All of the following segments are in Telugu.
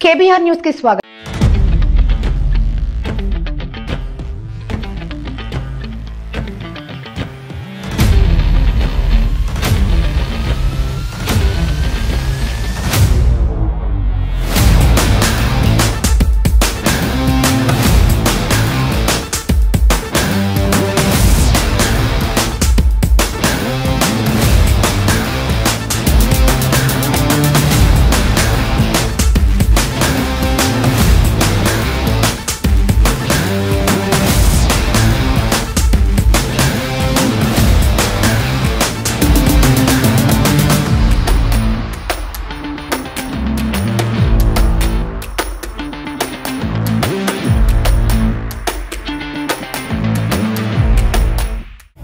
केबीआर न्यूज़ की स्वागत।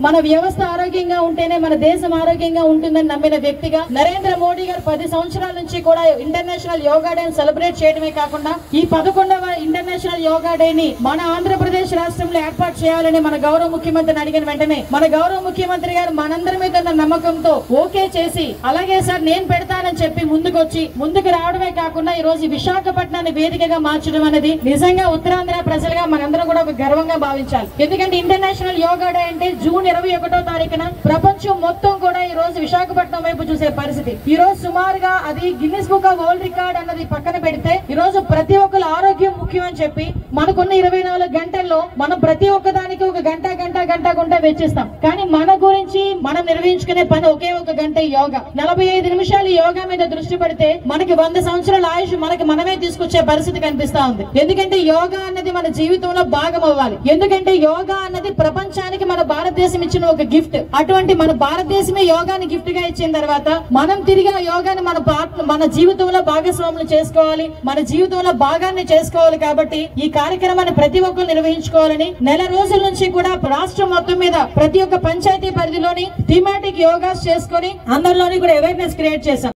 మన వ్యవస్థ ఆరోగ్యంగా ఉంటేనే మన దేశం ఆరోగ్యంగా ఉంటుందని నమ్మిన వ్యక్తిగా నరేంద్ర మోడీ గారు 10 సంవత్సరాల నుంచి కూడా ఇంటర్నేషనల్ యోగా డే సెలబ్రేట్ చేయడమే కాకుండా ఈ 11వ ఇంటర్నేషనల్ యోగా డే ని మన ఆంధ్రప్రదేశ్ రాష్ట్రంలో ఏర్పాటు చేయాలని మన గౌరవ ముఖ్యమంత్రిని అడిగిన వెంటనే మన గౌరవ ముఖ్యమంత్రి గారు మనందరి మీద ఉన్న నమ్మకంతో ఓకే చేసి అలాగే సార్ నేను పెడతానని చెప్పి ముందుకు రావడమే కాకుండా ఈ రోజు విశాఖపట్నాన్ని వేదికగా మార్చడం అనేది నిజంగా ఉత్తరాంధ్ర ప్రజలుగా మనందరం కూడా ఒక గర్వంగా భావించాలి. ఎందుకంటే ఇంటర్నేషనల్ యోగా డే అంటే జూన్ 21వ తారీఖున ప్రపంచం మొత్తం కూడా ఈ రోజు విశాఖపట్నం వైపు చూసే పరిస్థితి. ఈ రోజు సుమారుగా అది Guinness book of world record అన్నది పక్కన పెడితే ఈ రోజు ప్రతి ఒక్కరు ఆరోగ్యం ముఖ్యం అని చెప్పి మనకున్న 24 గంటల్లో మనం ప్రతి ఒక్కదానికి ఒక గంట వెచ్చిస్తాం. కానీ మన గురించి మనం నిర్వహించుకునే పని ఒకే ఒక గంట యోగా. 45 నిమిషాలు యోగా మీద దృష్టి పెడితే మనకి 100 సంవత్సరాల ఆయుష్ మనమే తీసుకొచ్చే పరిస్థితి కనిపిస్తా ఉంది. ఎందుకంటే యోగా అన్నది మన జీవితంలో భాగం అవ్వాలి. ఎందుకంటే యోగా అన్నది ప్రపంచానికి మన భారతదేశం ఇచ్చిన ఒక గిఫ్ట్. అటువంటి మన భారతదేశమే యోగాని గిఫ్ట్ గా ఇచ్చిన తర్వాత మనం తిరిగి ఆ యోగాని మన జీవితంలో భాగస్వాములు చేసుకోవాలి, మన జీవితంలో భాగాన్ని చేసుకోవాలి. కాబట్టి ఈ కార్యక్రమాన్ని ప్రతి ఒక్కరు నిర్వహించుకోవాలని నెల రోజుల నుంచి కూడా రాష్ట్రం మొత్తం మీద ప్రతి ఒక్క పంచాయతీ పరిధిలోని థీమాటిక్ యోగాస్ చేసుకుని అందరిలోని కూడా అవేర్నెస్ క్రియేట్ చేశాం.